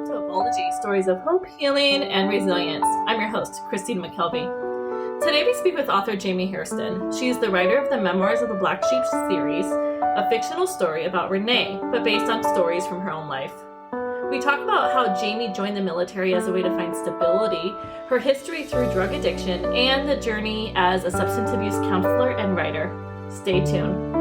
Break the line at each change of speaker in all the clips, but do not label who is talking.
to Apology, Stories of Hope, Healing, and Resilience. I'm your host, Christine McKelvey. Today we speak with author Jamie Hairston. She is the writer of the Memoirs of the Black Sheep series, a fictional story about Renee, but based on stories from her own life. We talk about how Jamie joined the military as a way to find stability, her history through drug addiction, and the journey as a substance abuse counselor and writer. Stay tuned.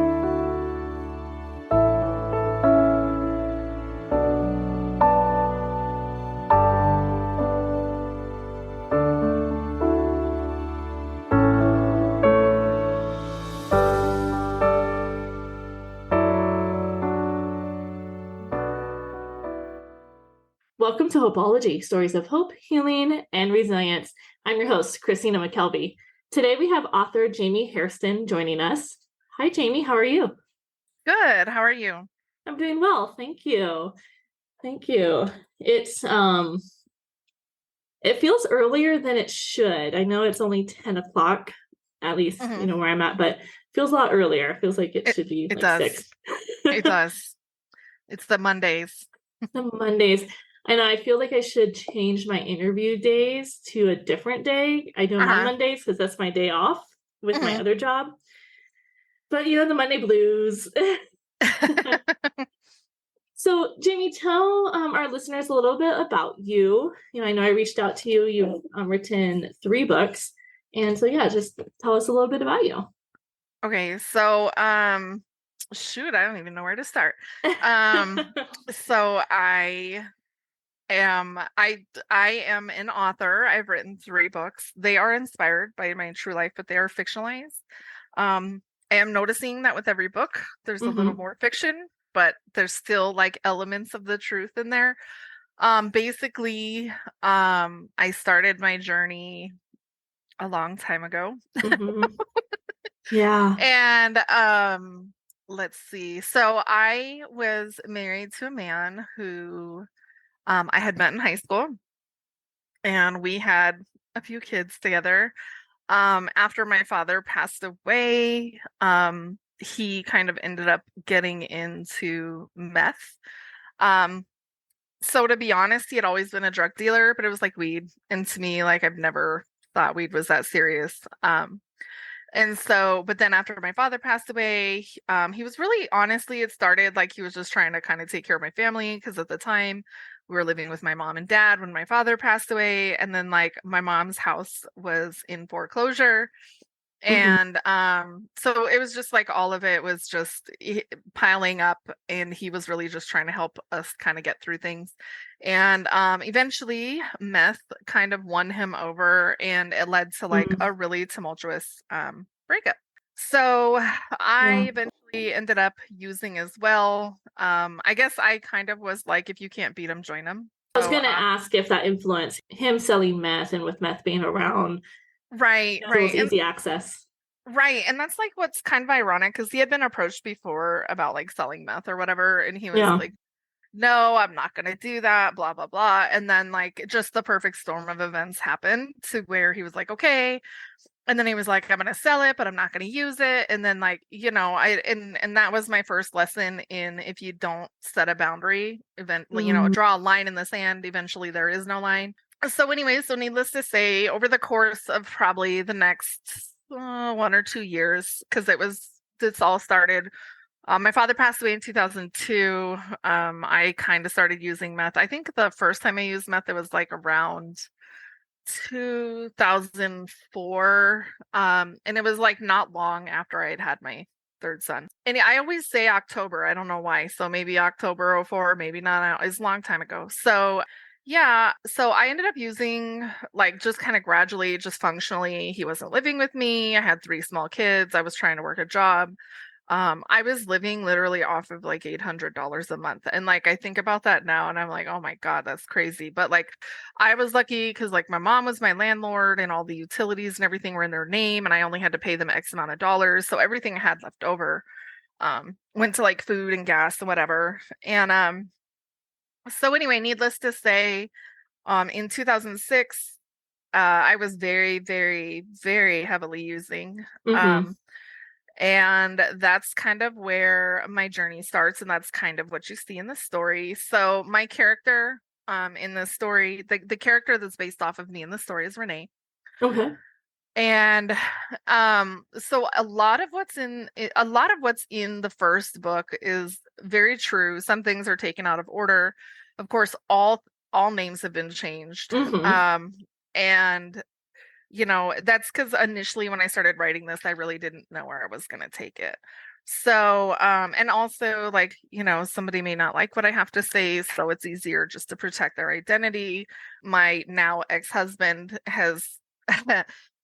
Welcome to Hopeology, Stories of Hope, Healing, and Resilience. I'm your host, Christina McKelvey. Today we have author Jamie Hairston joining us. Hi, Jamie. How are you?
Good. How are you?
I'm doing well. Thank you. Thank you. It feels earlier than it should. I know it's only 10 o'clock, at least, where I'm at, but it feels a lot earlier. It feels like it should be like
does.
6.
It does. It's the Mondays.
The Mondays. And I feel like I should change my interview days to a different day. I do them on Mondays because that's my day off with my other job. But, the Monday blues. So, Jamie, tell our listeners a little bit about you. I know I reached out to you. You've written 3 books. And so, just tell us a little bit about you.
Okay. So, shoot, I don't even know where to start. So I am an author. I've written 3 books. They are inspired by my true life, but they are fictionalized. I am noticing that with every book, there's a little more fiction, but there's still like elements of the truth in there. Basically, I started my journey a long time ago.
Yeah.
And let's see. So I was married to a man who I had met in high school, and we had a few kids together. After my father passed away, he kind of ended up getting into meth. So to be honest, he had always been a drug dealer, but it was like weed. And to me, like I've never thought weed was that serious. And so, but then after my father passed away, he was really, honestly, it started like he was just trying to kind of take care of my family, because at the time we were living with my mom and dad when my father passed away. And then like my mom's house was in foreclosure. And so it was just like all of it was just piling up, and he was really just trying to help us kind of get through things. And eventually meth kind of won him over, and it led to like a really tumultuous breakup. So I eventually ended up using as well. I guess I kind of was like, if you can't beat him, join him.
I was going to ask if that influenced him selling meth, and with meth being around.
Right.
Easy access.
Right. And that's like what's kind of ironic, because he had been approached before about like selling meth or whatever. And he was like, no, I'm not going to do that, blah, blah, blah. And then like just the perfect storm of events happened to where he was like, okay. And then he was like, I'm going to sell it, but I'm not going to use it. And then like, and that was my first lesson in, if you don't set a boundary, eventually, draw a line in the sand, eventually there is no line. So anyway, so needless to say, over the course of probably the next 1 or 2 years, because this all started, my father passed away in 2002. I kind of started using meth. I think the first time I used meth, it was like around 2004. And it was like not long after I had my 3rd son. And I always say October. I don't know why. So maybe October 2004, maybe not. It's a long time ago. So yeah. So I ended up using like just kind of gradually, just functionally. He wasn't living with me. I had 3 small kids. I was trying to work a job. I was living literally off of like $800 a month. And like, I think about that now and I'm like, oh my God, that's crazy. But like, I was lucky because like my mom was my landlord, and all the utilities and everything were in their name, and I only had to pay them X amount of dollars. So everything I had left over went to like food and gas and whatever. And so anyway, needless to say, in 2006, I was very, very, very heavily using. And that's kind of where my journey starts. And that's kind of what you see in the story. So my character in this story. The character that's based off of me in the story is Renee.
Okay.
And so a lot of what's in the first book is very true. Some things are taken out of order. Of course, all names have been changed.
Mm-hmm.
And that's because initially when I started writing this, I really didn't know where I was going to take it. So, and also like, somebody may not like what I have to say, so it's easier just to protect their identity. My now ex-husband has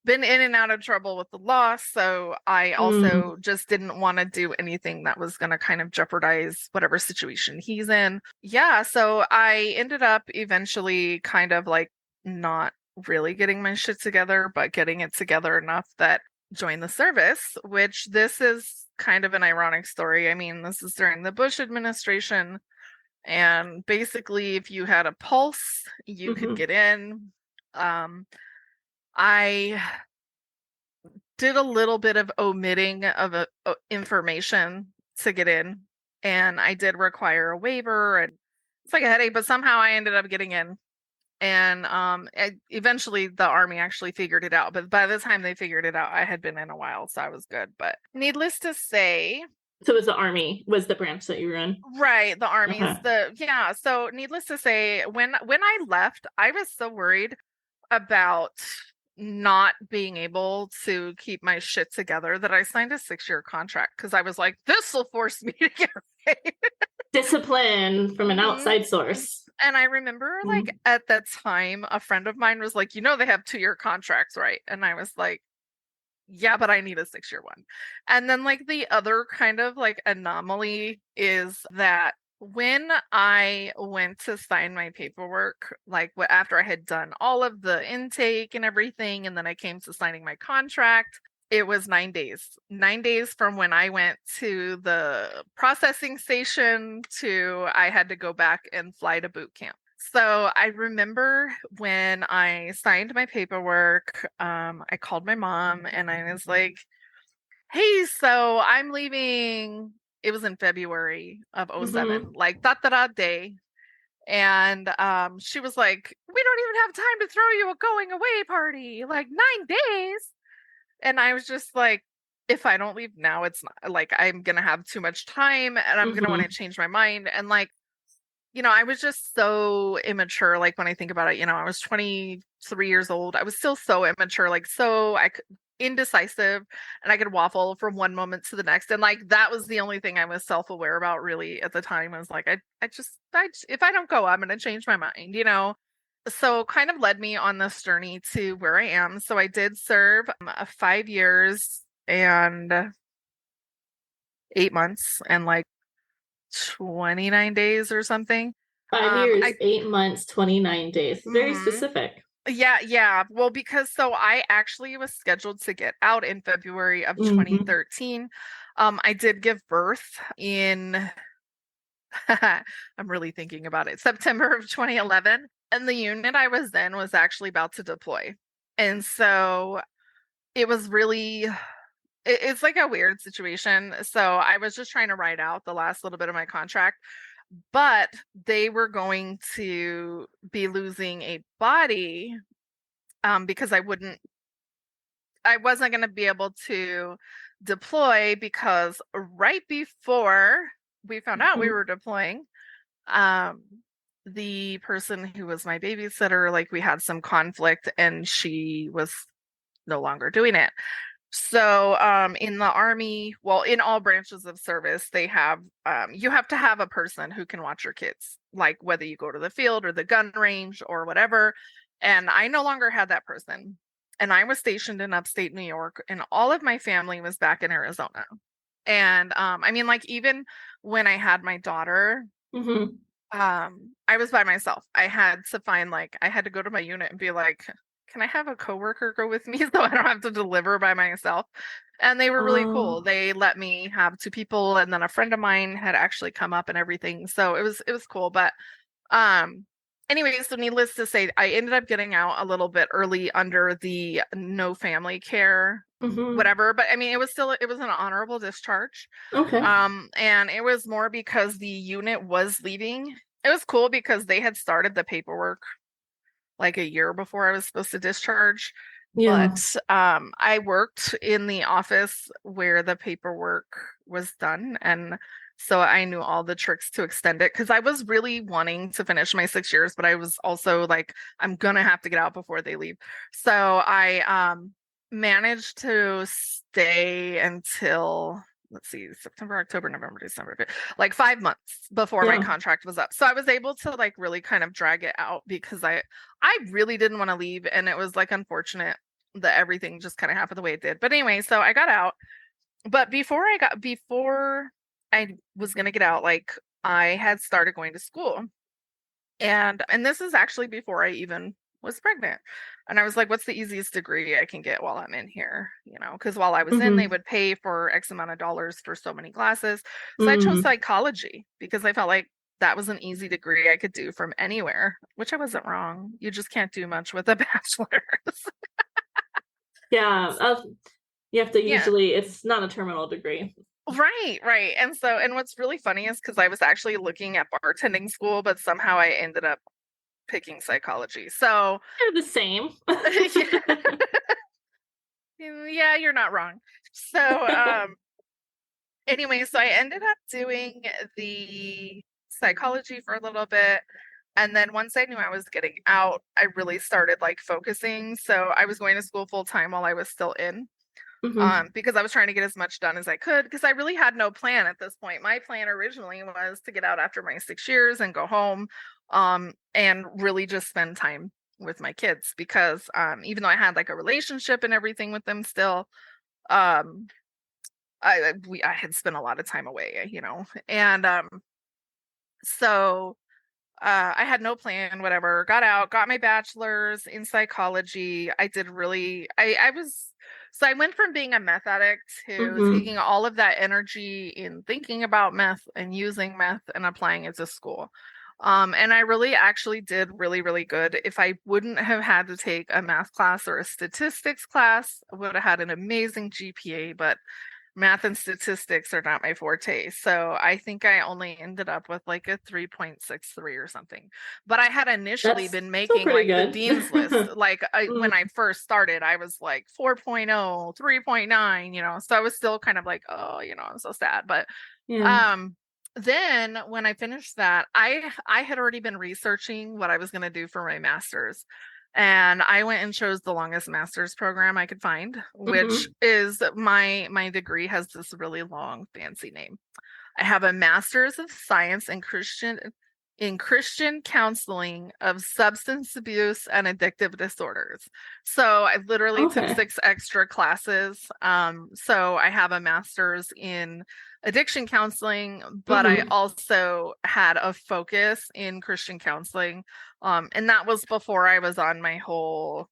been in and out of trouble with the law, so I also just didn't want to do anything that was going to kind of jeopardize whatever situation he's in. Yeah, so I ended up eventually kind of like not really getting my shit together, but getting it together enough that joined the service, which this is kind of an ironic story. I mean, this is during the Bush administration, and basically if you had a pulse, you could get in. I did a little bit of omitting of information to get in, and I did require a waiver, and it's like a headache, but somehow I ended up getting in. And eventually the Army actually figured it out. But by the time they figured it out, I had been in a while, so I was good. But needless to say,
So it was the Army was the branch that you were in?
right, the Army is
Okay.
so needless to say, when I left, I was so worried about not being able to keep my shit together that I signed a 6-year contract because I was like, this will force me to get paid.
Discipline from an outside source.
And I remember like at that time, a friend of mine was like, they have 2-year contracts, right? And I was like, yeah, but I need a 6-year one. And then like the other kind of like anomaly is that when I went to sign my paperwork, like after I had done all of the intake and everything, and then I came to signing my contract, it was 9 days. 9 days from when I went to the processing station to I had to go back and fly to boot camp. So I remember when I signed my paperwork, I called my mom and I was like, hey, so I'm leaving. It was in February of 07, like da day. And she was like, we don't even have time to throw you a going away party, like 9 days. And I was just like, if I don't leave now, it's not like I'm gonna have too much time and I'm gonna want to change my mind. And like, I was just so immature. Like when I think about it, I was 23 years old. I was still so immature, like so indecisive, and I could waffle from one moment to the next. And like that was the only thing I was self-aware about really at the time. I was like, I just if I don't go, I'm gonna change my mind, So kind of led me on this journey to where I am. So I did serve 5 years and 8 months and like 29 days or something.
5 years, 8 months, 29 days. Very specific.
Yeah. Well, because so I actually was scheduled to get out in February of 2013. I did give birth in I'm really thinking about it. September of 2011. And the unit I was in was actually about to deploy. And so it was really, it's like a weird situation. So I was just trying to ride out the last little bit of my contract, but they were going to be losing a body because I wasn't going to be able to deploy because right before we found out we were deploying, the person who was my babysitter, like we had some conflict and she was no longer doing it. So in the Army, well, in all branches of service, they have you have to have a person who can watch your kids, like whether you go to the field or the gun range or whatever. And I no longer had that person. And I was stationed in upstate New York, and all of my family was back in Arizona. And I mean, like even when I had my daughter, I was by myself. I had to go to my unit and be like, can I have a coworker go with me so I don't have to deliver by myself? And they were really cool. They let me have 2 people, and then a friend of mine had actually come up and everything. So it was cool. But anyway, so needless to say, I ended up getting out a little bit early under the no family care, whatever. But I mean, it was an honorable discharge.
Okay.
And it was more because the unit was leaving it was cool because they had started the paperwork like a year before I was supposed to discharge.
Yeah.
But I worked in the office where the paperwork was done. And so I knew all the tricks to extend it because I was really wanting to finish my 6 years, but I was also like, I'm going to have to get out before they leave. So I managed to stay until, let's see, September, October, November, December, like 5 months before my
Yeah.
contract was up. So I was able to like really kind of drag it out because I really didn't want to leave, and it was like unfortunate that everything just kind of happened the way it did. But anyway, so I got out. But before I was gonna get out, like I had started going to school. And this is actually before I even was pregnant. And I was like, what's the easiest degree I can get while I'm in here? You know, because while I was in, they
Mm-hmm.
would pay for X amount of dollars for so many classes. So I chose
Mm-hmm.
psychology because I felt like that was an easy degree I could do from anywhere, which I wasn't wrong. You just can't do much with a bachelor's.
Yeah. You have to
Yeah.
usually, it's not a terminal degree.
Right, right. And what's really funny is because I was actually looking at bartending school, but somehow I ended up picking psychology. So
They're the same.
yeah, you're not wrong. So anyway, so I ended up doing the psychology for a little bit. And then once I knew I was getting out, I really started like focusing. So I was going to school full time while I was still in.
Mm-hmm.
Because I was trying to get as much done as I could because I really had no plan at this point. My plan originally was to get out after my 6 years and go home, and really just spend time with my kids because even though I had like a relationship and everything with them still, um, I had spent a lot of time away, you know, and so I had no plan, whatever. Got out, got my bachelor's in psychology. I did really, I was, so I went from being a meth addict to
Mm-hmm.
taking all of that energy in thinking about meth and using meth and applying it to school. And I really actually did really, really good. If I wouldn't have had to take a math class or a statistics class, I would have had an amazing GPA, but math and statistics are not my forte. So I think I only ended up with like a 3.63 or something. But I had initially
That's
been
still
making
pretty
like the
good.
dean's list. Like
Mm,
when I first started, I was like 4.0, 3.9, you know. So I was still kind of like, oh, you know, I'm so sad. But
yeah.
um then when I finished that, I had already been researching what I was going to do for my master's. And I went and chose the longest master's program I could find, which
Mm-hmm.
is my degree has this really long fancy name. I have a master's of science in Christian counseling of substance abuse and addictive disorders. So I literally took
Okay.
6 extra classes. So I have a master's in addiction counseling, but I
Mm-hmm.
also had a focus in Christian counseling. And that was before I was on my whole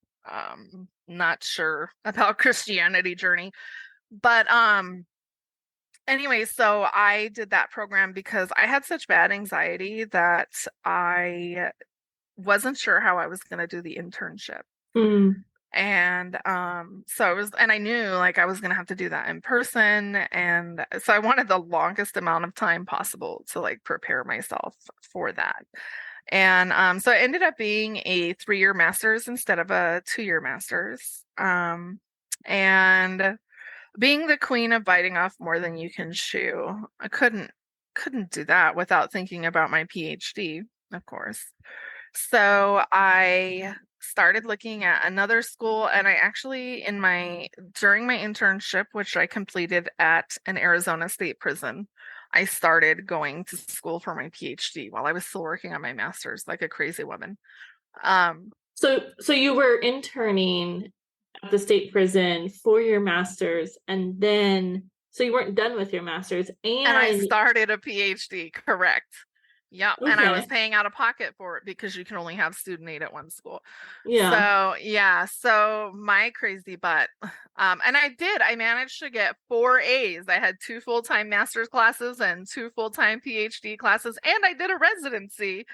not sure about Christianity journey. But anyway, so I did that program because I had such bad anxiety that I wasn't sure how I was going to do the internship.
Mm.
And so I knew like I was going to have to do that in person. And so I wanted the longest amount of time possible to like prepare myself for that. And so it ended up being a 3-year master's instead of a 2-year master's. And being the queen of biting off more than you can chew, I couldn't do that without thinking about my PhD, of course. So I started looking at another school, and I actually during my internship, which I completed at an Arizona state prison, I started going to school for my PhD while I was still working on my master's like a crazy woman. Um,
So you were interning at the state prison for your master's, and then so you weren't done with your master's,
and I
and
started a PhD, correct. Yep. And I was
okay,
paying out of pocket for it because you can only have student aid at one school.
yeah.
So yeah, so my crazy butt. And I managed to get 4 A's. I had 2 full-time master's classes and 2 full-time PhD classes, and I did a residency,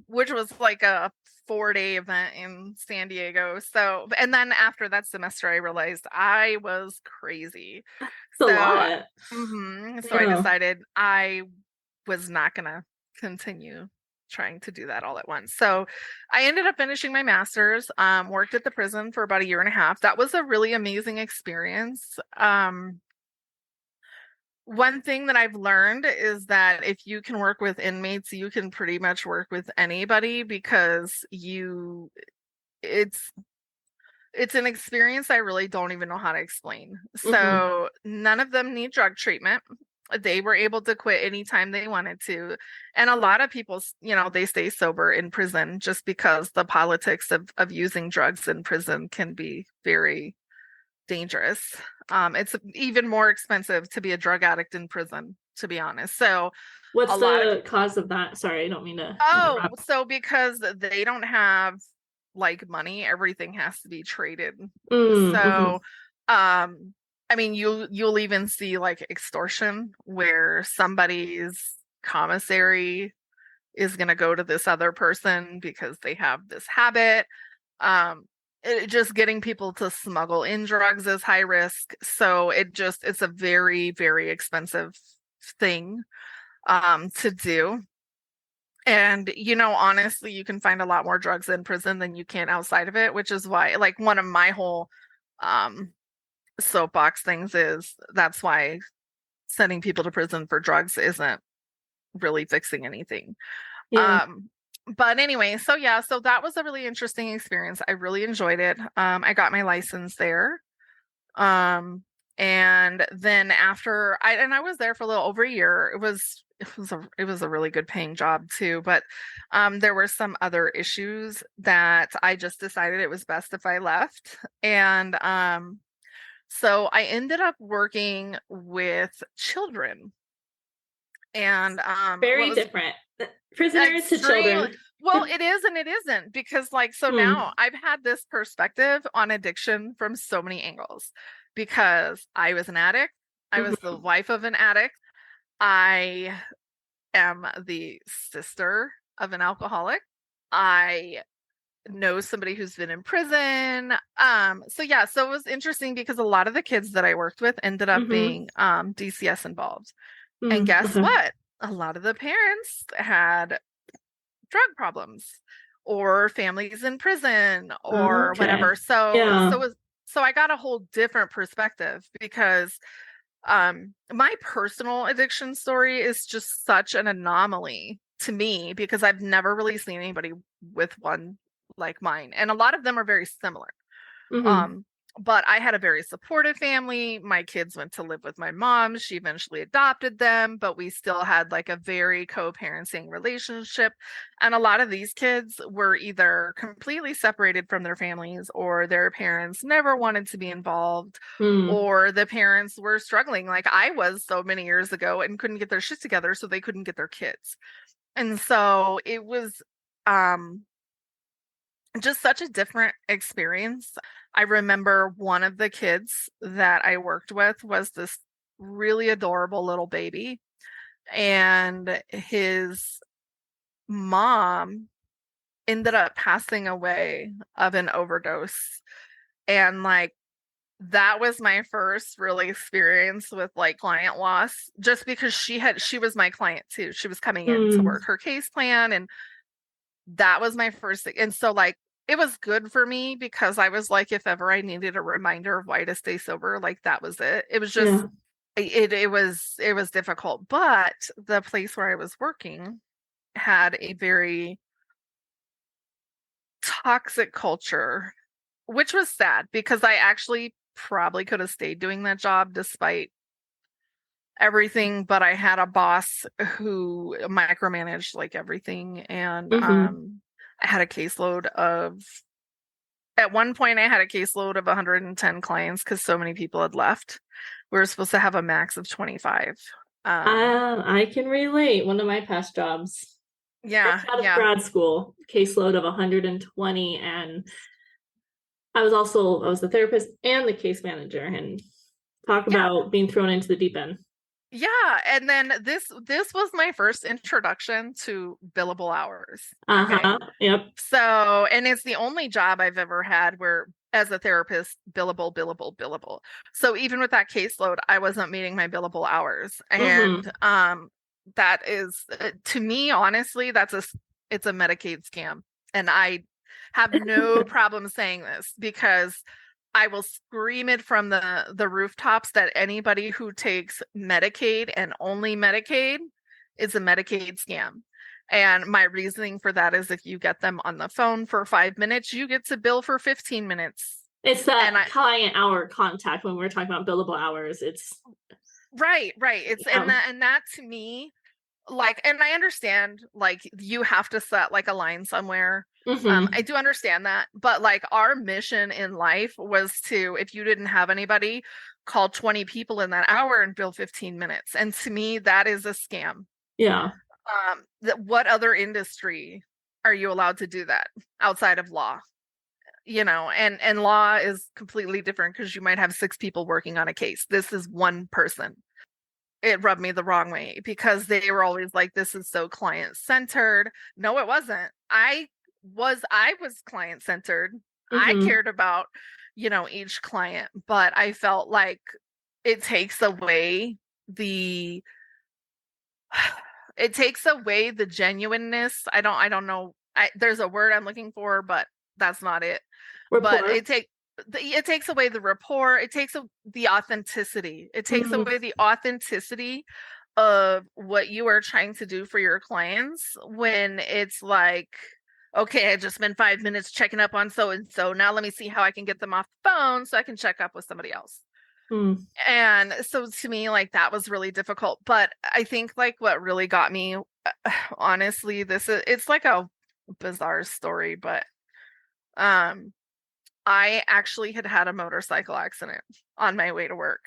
which was like a 4-day event in San Diego. So, and then after that semester, I realized I was crazy.
It's a
So,
lot.
so I
Yeah.
decided I was not gonna continue trying to do that all at once. So I ended up finishing my master's, worked at the prison for about a year and a half. That was a really amazing experience. One thing that I've learned is that if you can work with inmates, you can pretty much work with anybody because it's an experience I really don't even know how to explain. So none of them need drug treatment. They were able to quit anytime they wanted to. And a lot of people, they stay sober in prison just because the politics of using drugs in prison can be very dangerous. It's even more expensive to be a drug addict in prison, to be honest. So
what's the cause of that? Sorry, I don't mean to interrupt.
So because they don't have like money, everything has to be traded. So I mean, you'll even see like extortion where somebody's commissary is going to go to this other person because they have this habit. Just getting people to smuggle in drugs is high risk. So it's a very, very expensive thing to do. And, honestly, you can find a lot more drugs in prison than you can outside of it, which is why, like, one of my whole soapbox things is that's why sending people to prison for drugs isn't really fixing anything.
Yeah.
But anyway, so that was a really interesting experience. I really enjoyed it. I got my license there. And then after I was there for a little over a year. It was a really good paying job too, but there were some other issues that I just decided it was best if I left. And so I ended up working with children. And
very different. Prisoners to children.
Well, it is and it isn't, because now I've had this perspective on addiction from so many angles, because I was an addict. I was the wife of an addict. I am the sister of an alcoholic. I know somebody who's been in prison. So it was interesting because a lot of the kids that I worked with ended up being DCS involved. And guess what? A lot of the parents had drug problems or families in prison or whatever. So I got a whole different perspective, because my personal addiction story is just such an anomaly to me, because I've never really seen anybody with one like mine, and a lot of them are very similar. But I had a very supportive family. My kids went to live with my mom. She eventually adopted them, but we still had like a very co-parenting relationship. And a lot of these kids were either completely separated from their families, or their parents never wanted to be involved, or the parents were struggling like I was so many years ago and couldn't get their shit together, so they couldn't get their kids. And so it was just such a different experience. I remember one of the kids that I worked with was this really adorable little baby, and his mom ended up passing away of an overdose. And that was my first really experience with client loss, just because she was my client too. She was coming in to work her case plan, and that was my first thing. And so it was good for me, because I was if ever I needed a reminder of why to stay sober, that was it. It was just it was difficult. But the place where I was working had a very toxic culture, which was sad, because I actually probably could have stayed doing that job despite everything, but I had a boss who micromanaged everything. And I had a caseload of, at one point I had a caseload of 110 clients, because so many people had left. We were supposed to have a max of 25.
I can relate. One of my past jobs.
Out
of grad school, caseload of 120, and I was the therapist and the case manager, and talk about being thrown into the deep end.
Yeah, and then this was my first introduction to billable hours.
Yep.
So, and it's the only job I've ever had where, as a therapist, billable. So even with that caseload, I wasn't meeting my billable hours. And that is, to me, honestly, it's a Medicaid scam. And I have no problem saying this because I will scream it from the rooftops that anybody who takes Medicaid and only Medicaid is a Medicaid scam. And my reasoning for that is if you get them on the phone for 5 minutes, you get to bill for 15 minutes.
It's that client hour contact when we're talking about billable hours. It's
right. It's and that to me, like, and I understand, like, you have to set like a line somewhere. I do understand that, but like our mission in life was to, if you didn't have anybody, call 20 people in that hour and bill 15 minutes. And to me, that is a scam.
Yeah.
What other industry are you allowed to do that outside of law? You know, and law is completely different because you might have 6 people working on a case. This is one person. It rubbed me the wrong way because they were always like, this is so client centered. No, it wasn't. I was client centered. I cared about, you know, each client, but I felt like it takes away the genuineness. I don't know. There's a word I'm looking for, but that's not it. Rapport. But it takes away the rapport. It takes the authenticity. It takes away the authenticity of what you are trying to do for your clients when it's like, okay, I just spent 5 minutes checking up on so and so. Now let me see how I can get them off the phone so I can check up with somebody else. And so to me, like, that was really difficult. But I think like what really got me, honestly, it's like a bizarre story, but I actually had a motorcycle accident on my way to work,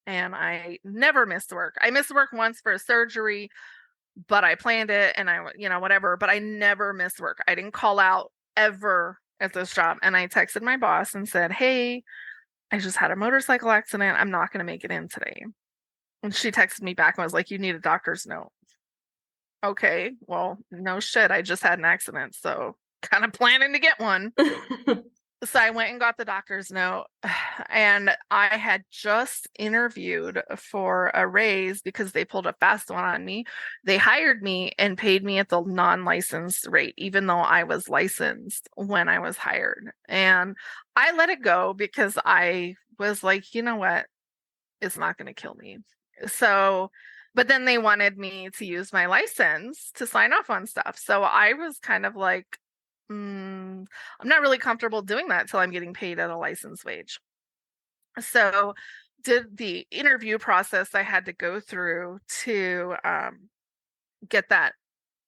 and I never missed work. I missed work once for a surgery, but I planned it and whatever, but I never missed work. I didn't call out ever at this job. And I texted my boss and said, hey, I just had a motorcycle accident. I'm not going to make it in today. And she texted me back and was like, you need a doctor's note. Okay, well, no shit. I just had an accident. So kind of planning to get one. So I went and got the doctor's note, and I had just interviewed for a raise because they pulled a fast one on me. They hired me and paid me at the non-licensed rate, even though I was licensed when I was hired. And I let it go because I was like, you know what? It's not going to kill me. So, but then they wanted me to use my license to sign off on stuff. So I was kind of like, I'm not really comfortable doing that till I'm getting paid at a license wage. So did the interview process I had to go through to get that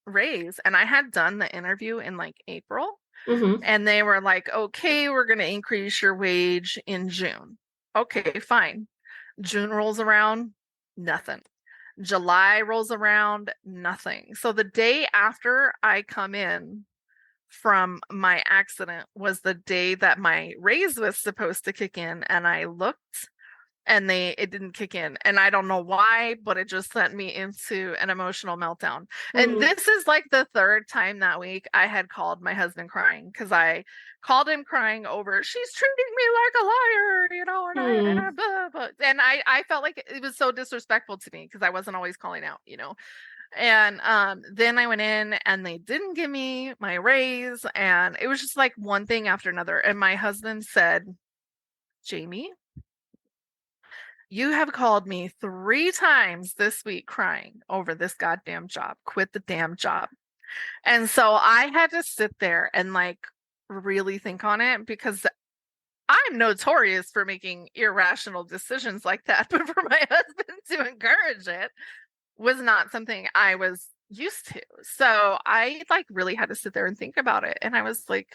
raise. And I had done the interview in like April. And they were like, okay, we're going to increase your wage in June. Okay, fine. June rolls around, nothing. July rolls around, nothing. So the day after I come in from my accident was the day that my raise was supposed to kick in, and I looked and it didn't kick in, and I don't know why, but it just sent me into an emotional meltdown. And this is like the 3rd time that week I had called my husband crying, because I called him crying over, she's treating me like a liar, you know, and I felt like it was so disrespectful to me because I wasn't always calling out, you know. And then I went in and they didn't give me my raise, and it was just like one thing after another. And my husband said, Jamie, you have called me 3 times this week crying over this goddamn job. Quit the damn job. And so I had to sit there and like really think on it, because I'm notorious for making irrational decisions like that. But for my husband to encourage it was not something I was used to. So I like really had to sit there and think about it. And I was like,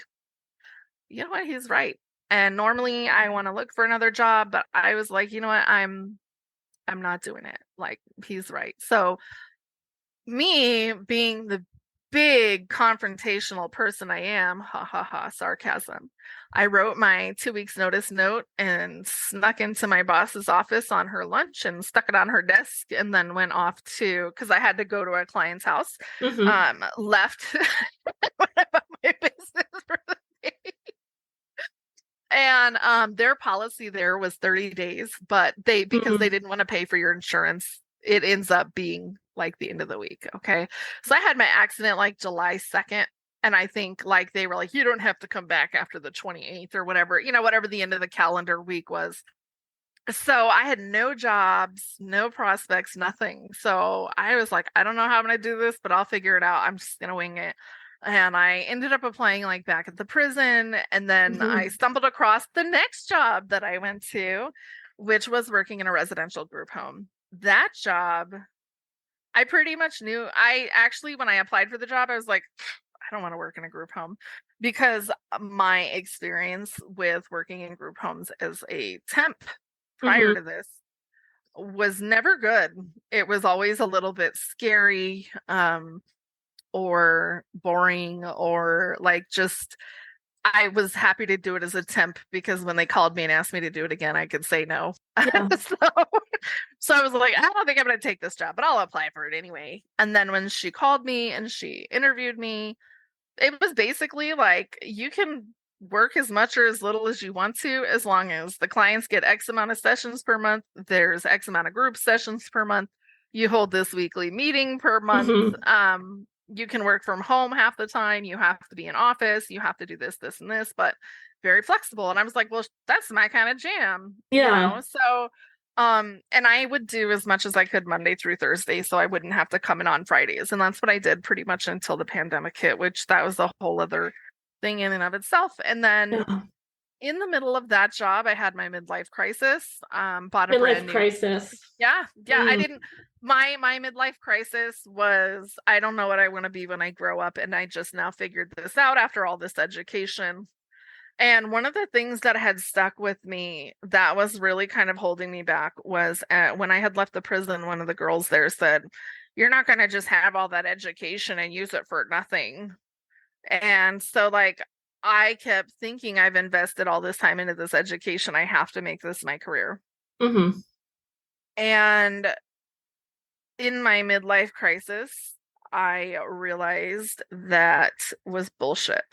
you know what? He's right. And normally I want to look for another job, but I was like, you know what? I'm not doing it. Like, he's right. So me being the big confrontational person I am, sarcasm, I wrote my 2 weeks notice note and snuck into my boss's office on her lunch and stuck it on her desk, and then went off because I had to go to a client's house, left went about my business for the day. And their policy there was 30 days, but because they didn't want to pay for your insurance, it ends up being like the end of the week. Okay. So I had my accident like July 2nd. And I think like they were like, you don't have to come back after the 28th or whatever, whatever the end of the calendar week was. So I had no jobs, no prospects, nothing. So I was like, I don't know how I'm going to do this, but I'll figure it out. I'm just going to wing it. And I ended up applying like back at the prison. And then I stumbled across the next job that I went to, which was working in a residential group home. That job, I pretty much knew. I actually, when I applied for the job, I was like, I don't want to work in a group home, because my experience with working in group homes as a temp prior to this was never good. It was always a little bit scary, or boring, or like just, I was happy to do it as a temp because when they called me and asked me to do it again, I could say no. Yeah. So I was like, I don't think I'm going to take this job, but I'll apply for it anyway. And then when she called me and she interviewed me, it was basically like, you can work as much or as little as you want to, as long as the clients get X amount of sessions per month. There's X amount of group sessions per month. You hold this weekly meeting per month. You can work from home half the time. You have to be in office. You have to do this, this, and this, but very flexible. And I was like, well, that's my kind of jam. Yeah. So, and I would do as much as I could Monday through Thursday, so I wouldn't have to come in on Fridays. And that's what I did pretty much until the pandemic hit, which that was a whole other thing in and of itself. And then in the middle of that job, I had my midlife crisis. Bought a brand new crisis. Yeah. I didn't. My midlife crisis was, I don't know what I want to be when I grow up, and I just now figured this out after all this education. And one of the things that had stuck with me that was really kind of holding me back was when I had left the prison, one of the girls there said, "You're not going to just have all that education and use it for nothing." And so like, I kept thinking, I've invested all this time into this education. I have to make this my career. And in my midlife crisis, I realized that was bullshit.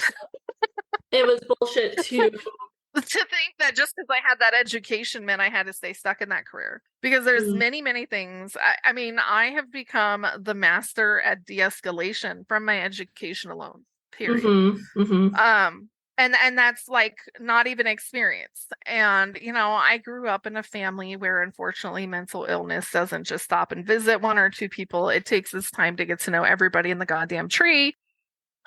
It was bullshit to think that just because I had that education meant I had to stay stuck in that career, because there's many, many things. I mean, I have become the master at de-escalation from my education alone, period. And that's like not even experience. And, I grew up in a family where unfortunately mental illness doesn't just stop and visit one or two people. It takes its time to get to know everybody in the goddamn tree.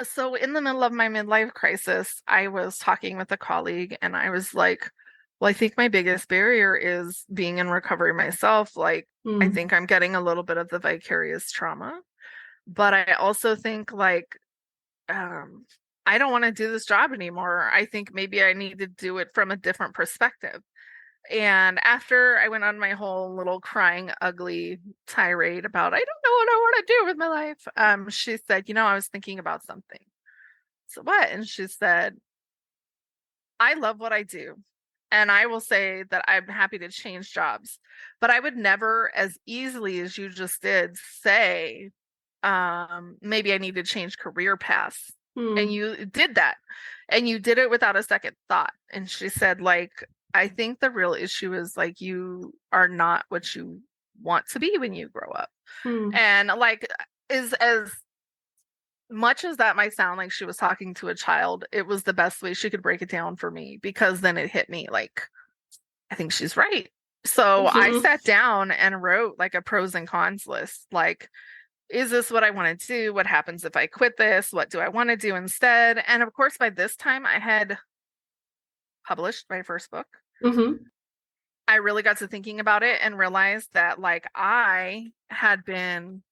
So in the middle of my midlife crisis, I was talking with a colleague and I was like, well, I think my biggest barrier is being in recovery myself. Like, I think I'm getting a little bit of the vicarious trauma, but I also think like, I don't want to do this job anymore. I think maybe I need to do it from a different perspective. And after I went on my whole little crying, ugly tirade about, I don't know what I want to do with my life, she said, I was thinking about something. So what? And she said, I love what I do. And I will say that I'm happy to change jobs, but I would never, as easily as you just did, say, maybe I need to change career paths. And you did that, and you did it without a second thought. And she said, like, I think the real issue is like, you are not what you want to be when you grow up. And like, is as much as that might sound like she was talking to a child, it was the best way she could break it down for me, because then it hit me like, I think she's right. So I sat down and wrote like a pros and cons list. Like, is this what I want to do? What happens if I quit this? What do I want to do instead? And of course, by this time I had published my first book. I really got to thinking about it and realized that like I had been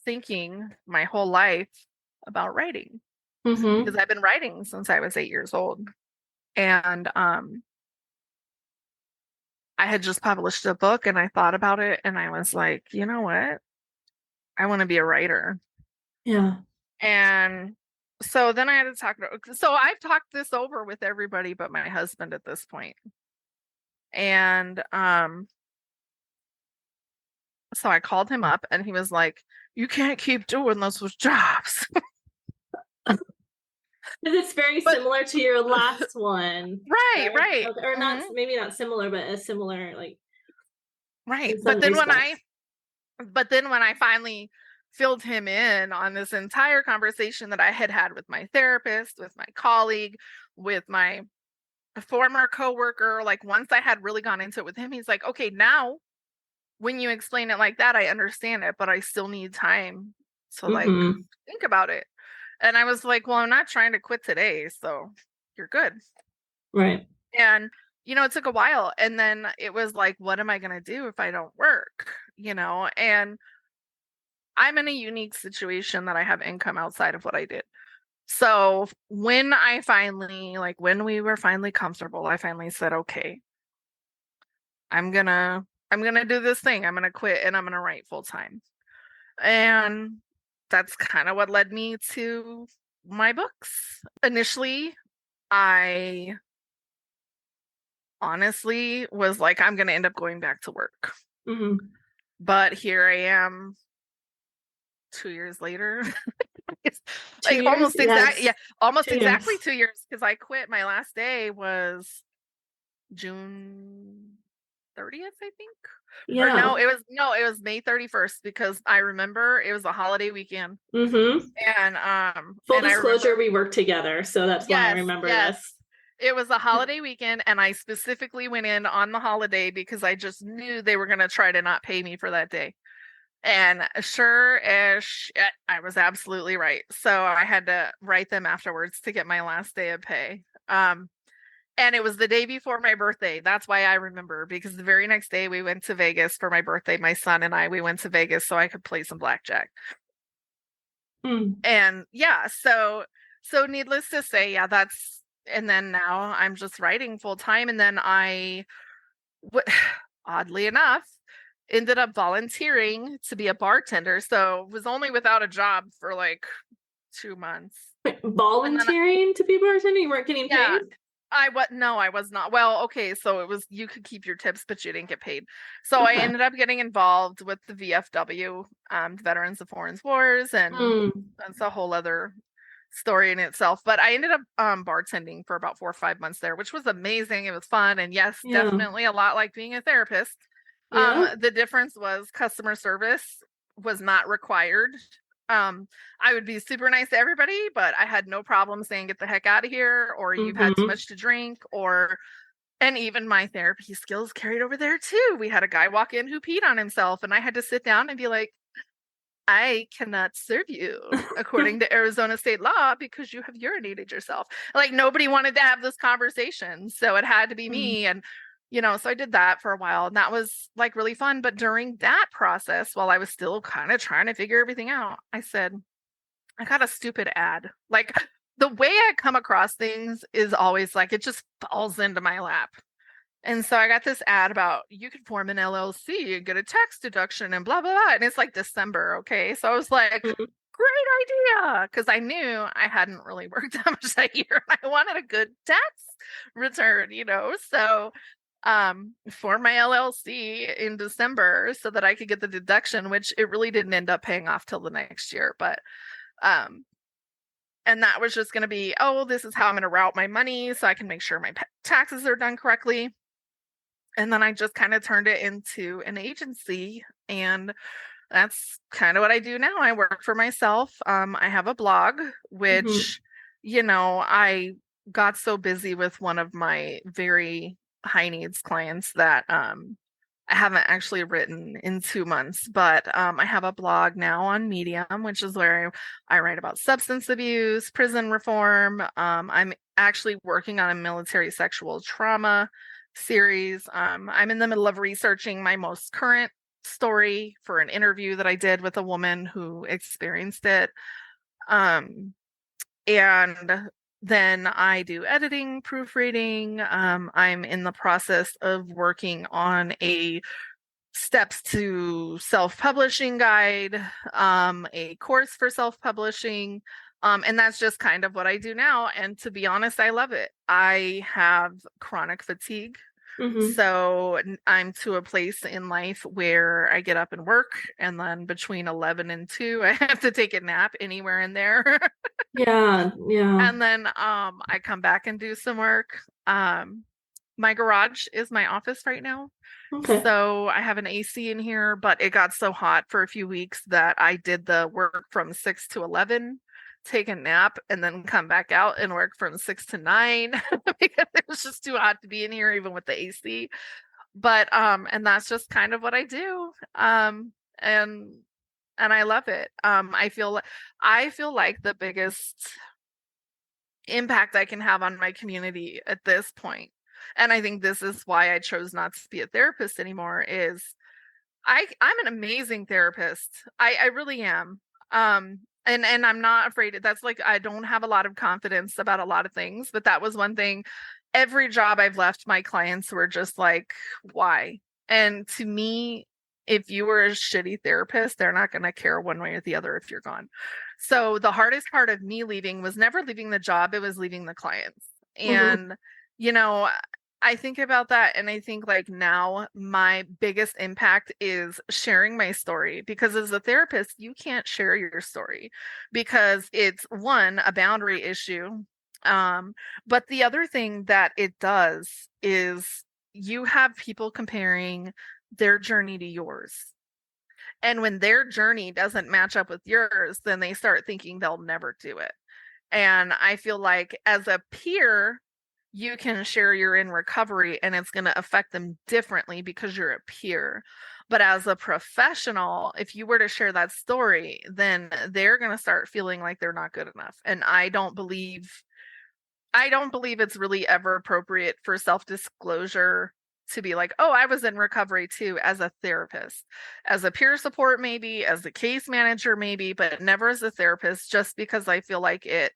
thinking my whole life about writing, because I've been writing since I was 8 years old. And I had just published a book and I thought about it and I was like, you know what? I want to be a writer. Yeah. And so then I had to so I've talked this over with everybody but my husband at this point. And so I called him up and he was like, you can't keep doing this with jobs.
It's very similar to your last one.
Right.
Or not, maybe not similar, but a similar, like,
Right.
in some respects.
But then when I finally filled him in on this entire conversation that I had had with my therapist, with my colleague, with my former coworker, like once I had really gone into it with him, he's like, okay, now when you explain it like that, I understand it, but I still need time to like
Mm-hmm.
think about it. And I was like, well, I'm not trying to quit today, so you're good.
Right.
And it took a while, and then it was like, what am I going to do if I don't work? And I'm in a unique situation that I have income outside of what I did. So when when we were finally comfortable, I finally said, okay, I'm gonna do this thing. I'm gonna quit and I'm gonna write full time. And that's kind of what led me to my books. Initially, I honestly was like, I'm gonna end up going back to work.
Mm-hmm.
But here I am 2 years later. It's
2 years?
almost exactly,
Yes.
yeah, almost
2 years.
exactly 2 years, because I quit. My last day was June 30th, I think. Or
Yeah.
it was May 31st, because I remember it was a holiday weekend.
Mm-hmm. Full
And I
disclosure,
remember,
we work together, so that's why I
yes,
remember
yes.
this.
It was a holiday weekend, and I specifically went in on the holiday because I just knew they were going to try to not pay me for that day. And sure as shit, I was absolutely right. So I had to write them afterwards to get my last day of pay. And it was the day before my birthday. That's why I remember, because the very next day we went to Vegas for my birthday. My son and we went to Vegas so I could play some blackjack.
Mm.
And yeah, so needless to say, yeah, and then now I'm just writing full time. And then oddly enough, ended up volunteering to be a bartender. So was only without a job for like 2 months.
Wait,
And then
volunteering to be bartender? You weren't getting
yeah,
paid?
no, I was not. Well, okay, so it was, you could keep your tips, but you didn't get paid. So I
Okay.
ended up getting involved with the VFW, Veterans of Foreign Wars, and
Mm.
that's a whole other story in itself. But I ended up bartending for about 4 or 5 months there, which was amazing. It was fun, and yes,
Yeah.
definitely a lot like being a therapist.
Yeah.
The difference was customer service was not required. I would be super nice to everybody, but I had no problem saying, get the heck out of here, or you've had too
Mm-hmm.
much to drink, and even my therapy skills carried over there too. We had a guy walk in who peed on himself, and I had to sit down and be like, I cannot serve you according to Arizona state law because you have urinated yourself. Like, nobody wanted to have this conversation, so it had to be
Mm.
me. And so I did that for a while, and that was like really fun. But during that process, while I was still kind of trying to figure everything out, I said, I got a stupid ad. Like, the way I come across things is always like, it just falls into my lap. And so I got this ad about, you could form an LLC and get a tax deduction and blah, blah, blah. And it's like December. Okay. So I was like,
Mm.
great idea. Because I knew I hadn't really worked that much that year. And I wanted a good tax return, So for my LLC in December so that I could get the deduction, which it really didn't end up paying off till the next year. But um and that was just going to be, oh, this is how I'm going to route my money so I can make sure my taxes are done correctly. And then I just kind of turned it into an agency, and that's kind of what I do now. I work for myself. I have a blog,
Mm-hmm.
which, I got so busy with one of my very high needs clients that I haven't actually written in 2 months, but I have a blog now on Medium, which is where I write about substance abuse, prison reform. I'm actually working on a military sexual trauma series. I'm in the middle of researching my most current story for an interview that I did with a woman who experienced it. Um, and then I do editing, proofreading. I'm in the process of working on a steps to self-publishing guide, a course for self-publishing. And that's just kind of what I do now. And to be honest, I love it. I have chronic fatigue.
Mm-hmm.
So I'm to a place in life where I get up and work, and then between 11 and 2, I have to take a nap anywhere in there.
Yeah. Yeah.
And then I come back and do some work. My garage is my office right now.
Okay.
So I have an AC in here, but it got so hot for a few weeks that I did the work from 6 to 11, take a nap, and then come back out and work from 6 to 9 because it was just too hot to be in here even with the AC. But and that's just kind of what I do. And I love it. I feel like the biggest impact I can have on my community at this point, and I think this is why I chose not to be a therapist anymore, is I'm an amazing therapist. I really am. And I'm not afraid. That's like, I don't have a lot of confidence about a lot of things, but that was one thing. Every job I've left, my clients were just like, why? And to me, if you were a shitty therapist, they're not going to care one way or the other if you're gone. So the hardest part of me leaving was never leaving the job, it was leaving the clients.
Hmm.
And, you know, I think about that and I think like now my biggest impact is sharing my story, because as a therapist, you can't share your story because it's one, a boundary issue. But the other thing that it does is you have people comparing their journey to yours. And when their journey doesn't match up with yours, then they start thinking they'll never do it. And I feel like as a peer, you can share you're in recovery and it's going to affect them differently because you're a peer. But as a professional, if you were to share that story, then they're going to start feeling like they're not good enough. And I don't believe it's really ever appropriate for self-disclosure to be like, oh, I was in recovery too, as a therapist, as a peer support, maybe as a case manager, maybe, but never as a therapist, just because I feel like it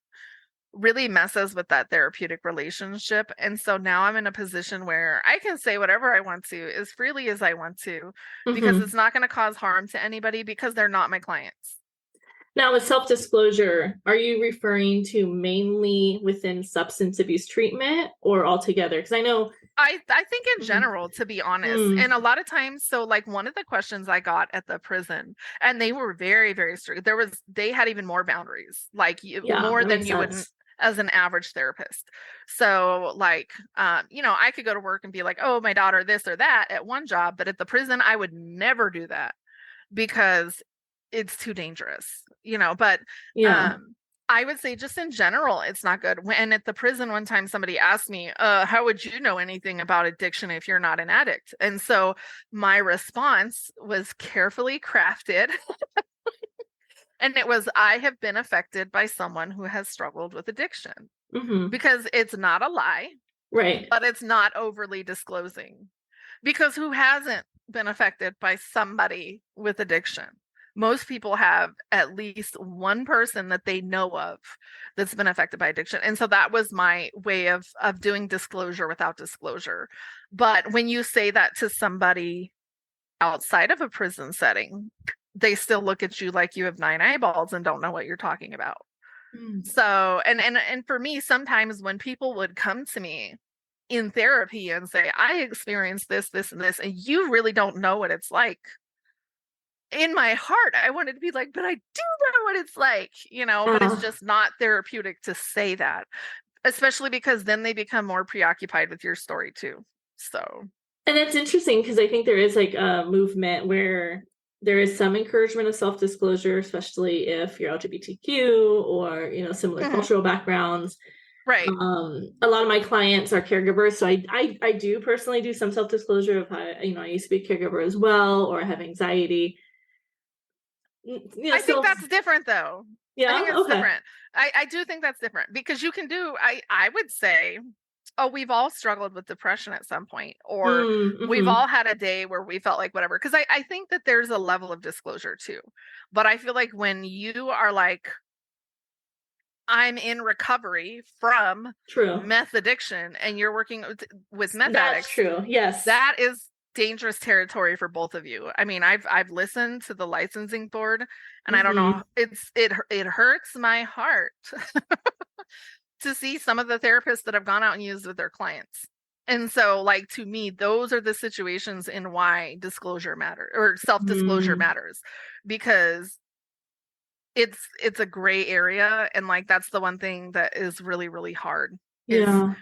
really messes with that therapeutic relationship. And so now I'm in a position where I can say whatever I want to as freely as I want to, because
Hmm.
it's not going to cause harm to anybody because they're not my clients.
Now, with self-disclosure, are you referring to mainly within substance abuse treatment or altogether? Because I know.
I think in
Mhm.
general, to be honest,
Mm,
and a lot of times, so like one of the questions I got at the prison, and they were very, very strict. They had even more boundaries, like
yeah,
more
that
than
makes
you would
sense.
as an average therapist. So like, I could go to work and be like, oh, my daughter, this or that at one job, but at the prison, I would never do that because it's too dangerous, but
Yeah.
um I would say just in general, it's not good. When at the prison one time somebody asked me, how would you know anything about addiction if you're not an addict? And so my response was carefully crafted. And it was, I have been affected by someone who has struggled with addiction,
Hmm.
because it's not a lie,
Right.
but it's not overly disclosing. Because who hasn't been affected by somebody with addiction? Most people have at least one person that they know of that's been affected by addiction. And so that was my way of doing disclosure without disclosure. But when you say that to somebody outside of a prison setting, they still look at you like you have 9 eyeballs and don't know what you're talking about.
Mm.
So, and for me, sometimes when people would come to me in therapy and say, I experienced this, this, and this, and you really don't know what it's like. In my heart, I wanted to be like, but I do know what it's like, but it's
Yeah.
just not therapeutic to say that, especially because then they become more preoccupied with your story too. So,
And that's interesting because I think there is like a movement where there is some encouragement of self-disclosure, especially if you're LGBTQ or, similar
mhm,
cultural backgrounds.
right.
A lot of my clients are caregivers, so I do personally do some self-disclosure of how, I used to be a caregiver as well, or I have anxiety.
I think
Still,
that's different though. I
yeah,
think it's
okay.
different. I do think that's different because you can do, I would say, oh, we've all struggled with depression at some point, or we've
Mm-hmm.
all had a day where we felt like whatever. Because I think that there's a level of disclosure too. But I feel like when you are like, I'm in recovery from
True.
meth addiction and you're working with meth
That's
addicts,
true. Yes.
that is dangerous territory for both of you. I mean, I've listened to the licensing board, and I don't know,
Mm-hmm.
it hurts my heart to see some of the therapists that have gone out and used with their clients. And so, like, to me, those are the situations in why disclosure matters, or self-disclosure
Mm.
matters, because it's a gray area, and like that's the one thing that is really, really hard is
Yeah.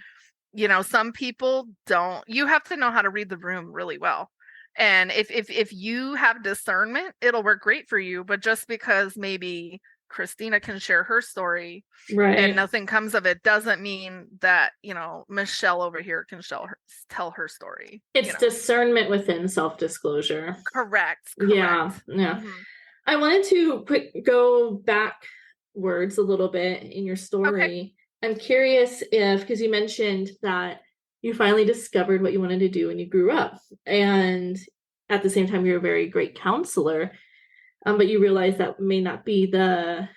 Some people don't. You have to know how to read the room really well. And if you have discernment, it'll work great for you. But just because maybe Christina can share her story and nothing comes of it doesn't mean that, Michelle over here can tell her story.
It's discernment within self-disclosure.
Correct.
Yeah. I wanted to go backwards a little bit in your story.
Okay.
I'm curious because you mentioned that you finally discovered what you wanted to do when you grew up. And at the same time, you're a very great counselor. But you realize that may not be the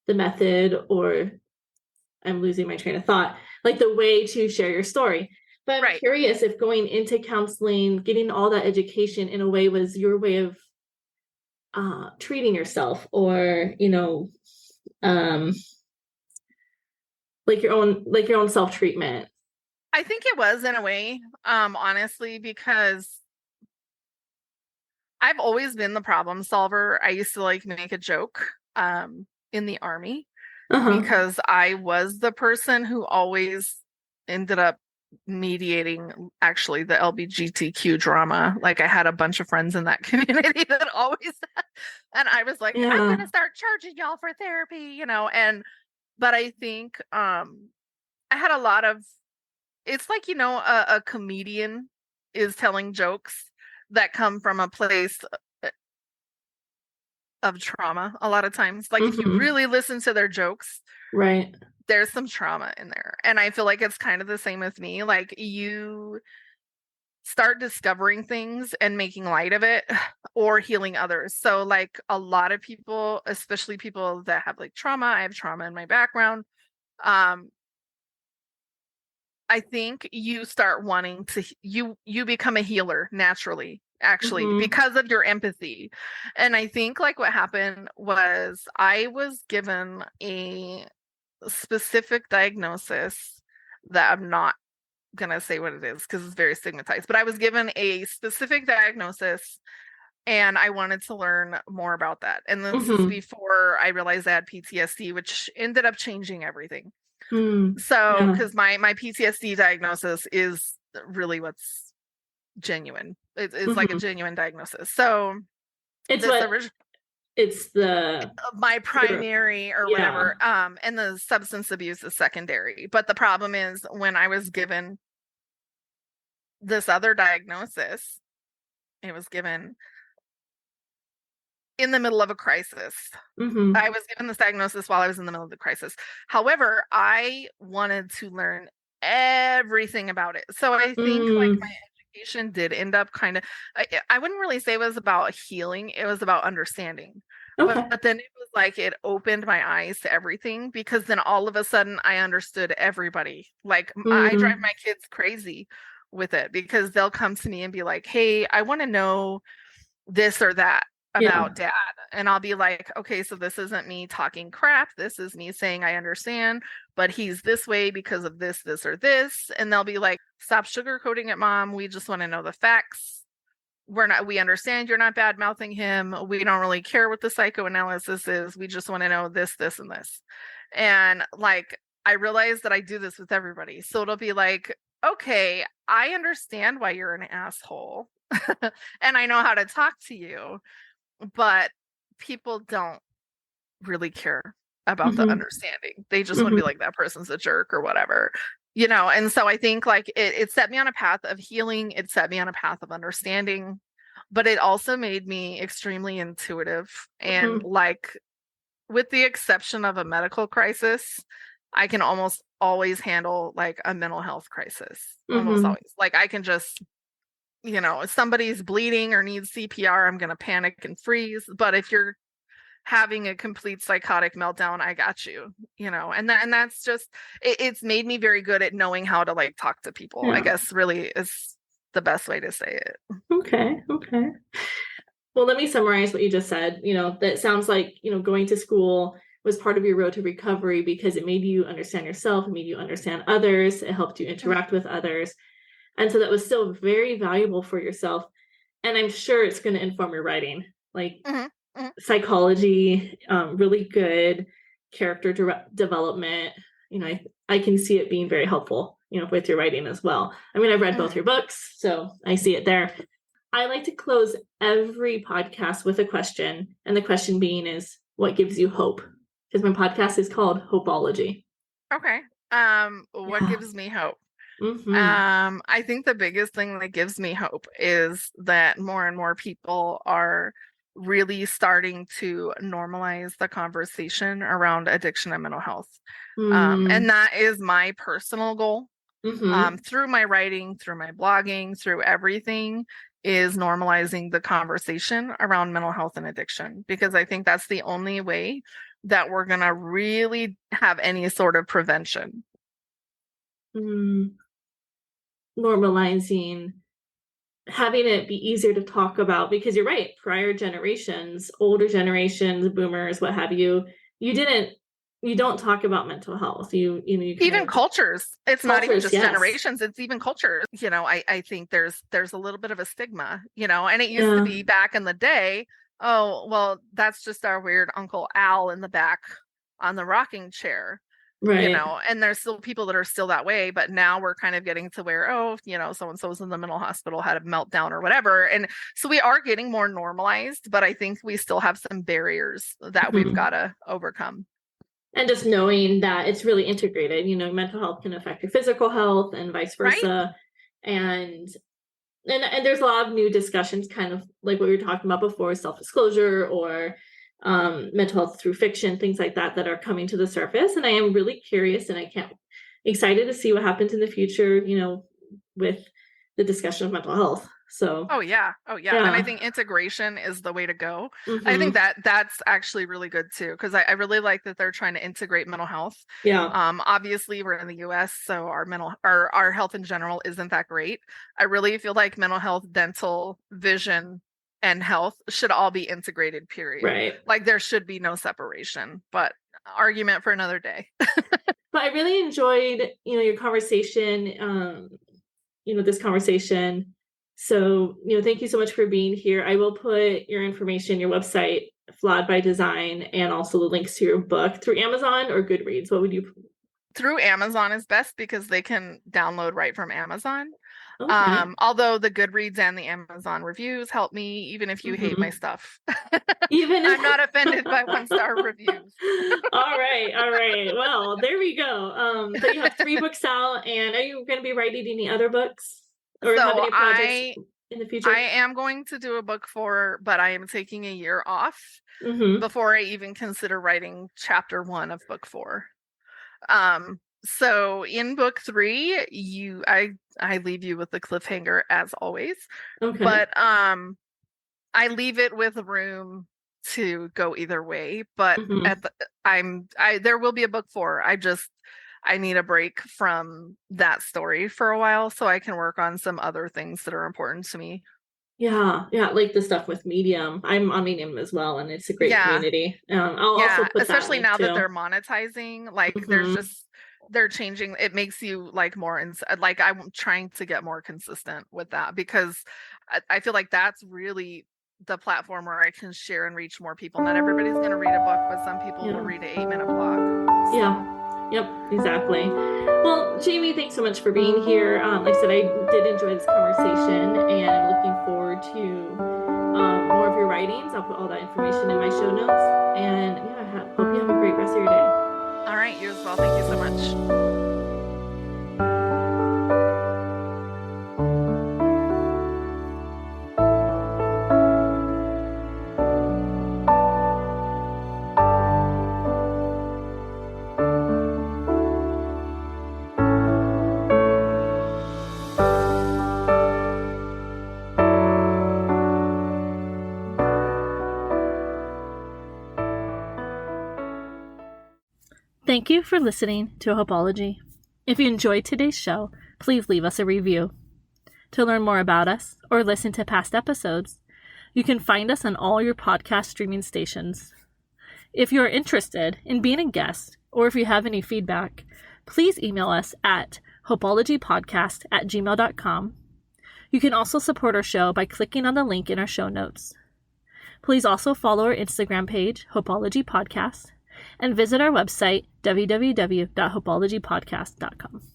method, or I'm losing my train of thought, like the way to share your story. But I'm curious if going into counseling, getting all that education in a way was your way of treating yourself, or, like your own self-treatment.
I think it was in a way, honestly, because I've always been the problem solver. I used to make a joke in the Army because I was the person who always ended up mediating actually the LGBTQ drama. Like, I had a bunch of friends in that community that always, and I was like, I'm going to start charging y'all for therapy, but I think I had a lot of, it's like, a comedian is telling jokes that come from a place of trauma a lot of times. Like, if you really listen to their jokes, there's some trauma in there. And I feel like it's kind of the same with me. Like, you start discovering things and making light of it or healing others. So like a lot of people, especially people that have trauma, I have trauma in my background. I think you start wanting to, you become a healer naturally, actually, because of your empathy. And I think what happened was I was given a specific diagnosis that I'm not going to say what it is because it's very stigmatized, but I was given a specific diagnosis and I wanted to learn more about that. And this is before I realized I had PTSD, which ended up changing everything. So, because my PTSD diagnosis is really what's genuine. It's like a genuine diagnosis. So
it's
my primary or whatever. And the substance abuse is secondary. But the problem is when I was given this other diagnosis, it was given in the middle of a crisis. I was given this diagnosis while I was in the middle of the crisis. However, I wanted to learn everything about it. So I think my education did end up kind of, I wouldn't really say it was about healing. It was about understanding. But then it was it opened my eyes to everything, because then all of a sudden I understood everybody. I drive my kids crazy with it because they'll come to me and be like, hey, I want to know this or that about dad. And I'll be like, okay, so this isn't me talking crap. This is me saying I understand, but he's this way because of this, this, or this. And they'll be like, stop sugarcoating it, mom. We just want to know the facts. We understand you're not bad mouthing him. We don't really care what the psychoanalysis is. We just want to know this, this, and this. And I realize that I do this with everybody. So it'll be like, okay, I understand why you're an asshole. And I know how to talk to you. But people don't really care about the understanding. They just want to be like, that person's a jerk or whatever, and so I think it set me on a path of healing. It set me on a path of understanding, but it also made me extremely intuitive. And with the exception of a medical crisis, I can almost always handle a mental health crisis. Almost always. I can just, if somebody's bleeding or needs CPR, I'm going to panic and freeze. But if you're having a complete psychotic meltdown, I got you, and that's just, it's made me very good at knowing how to talk to people. I guess really is the best way to say it.
Okay. Well, let me summarize what you just said. That sounds like, going to school was part of your road to recovery because it made you understand yourself, it made you understand others, it helped you interact with others. And so that was still very valuable for yourself. And I'm sure it's going to inform your writing, psychology, really good character development, I can see it being very helpful, with your writing as well. I mean, I've read both your books, so I see it there. I like to close every podcast with a question, and the question being is, what gives you hope? Because my podcast is called Hopeology.
Okay. What gives me hope?
Mm-hmm.
I think the biggest thing that gives me hope is that more and more people are really starting to normalize the conversation around addiction and mental health. And that is my personal goal. Through my writing, through my blogging, through everything, is normalizing the conversation around mental health and addiction, because I think that's the only way that we're going to really have any sort of prevention.
Normalizing, having it be easier to talk about, because you're right, prior generations, older generations, boomers, what have you, you don't talk about mental health. You
even cultures. It's not even just
yes.
generations. It's even cultures. I think there's a little bit of a stigma, and it used to be back in the day, oh, well, that's just our weird Uncle Al in the back on the rocking chair.
Right.
And there's still people that are still that way, but now we're kind of getting to where, so-and-so's in the mental hospital, had a meltdown or whatever. And so we are getting more normalized, but I think we still have some barriers that we've got to overcome.
And just knowing that it's really integrated, mental health can affect your physical health and vice versa. Right? And there's a lot of new discussions, kind of like what we were talking about before, self-disclosure or mental health through fiction, things like that are coming to the surface. And I am really curious, and excited to see what happens in the future, with the discussion of mental health. So
oh yeah. And I think integration is the way to go. I think that's actually really good too, because I really like that they're trying to integrate mental health. Obviously we're in the US, so our health in general isn't that great. I really feel like mental health, dental, vision, and health should all be integrated, period.
Right.
Like there should be no separation, but argument for another day.
But I really enjoyed, your conversation, this conversation. So, thank you so much for being here. I will put your information, your website, Flawed by Design, and also the links to your book through Amazon or Goodreads. What would you?
Through Amazon is best, because they can download right from Amazon.
Okay.
Although the Goodreads and the Amazon reviews help me, even if you hate my stuff.
I'm
not offended by 1-star reviews.
All right. Well, there we go. So you have 3 books out, and are you going to be writing any other books? Or have any projects in the future?
I am going to do a book 4, but I am taking a year off before I even consider writing chapter 1 of book 4. So in book 3, I leave you with the cliffhanger as always. Okay. But I leave it with room to go either way. But there will be a book 4. I need a break from that story for a while so I can work on some other things that are important to me.
Yeah, like the stuff with Medium. I'm on Medium as well, and it's a great community. I'll also put
especially
that
now that they're monetizing. Like they're changing. It makes you like more like I'm trying to get more consistent with that, because I feel like that's really the platform where I can share and reach more people. Not everybody's going to read a book, but some people will read an 8-minute blog. So.
Yeah. Yep, exactly. Well, Jamie, thanks so much for being here. Like I said, I did enjoy this conversation, and I'm looking forward to more of your writings. I'll put all that information in my show notes. And hope you have a great rest of your day.
All right, you as well. Thank you so much.
Thank you for listening to Hopeology. If you enjoyed today's show, please leave us a review. To learn more about us or listen to past episodes, you can find us on all your podcast streaming stations. If you are interested in being a guest, or if you have any feedback, please email us at hopeologypodcast@gmail.com. You can also support our show by clicking on the link in our show notes. Please also follow our Instagram page, Hopeology Podcast, and visit our website, www.hopologypodcast.com.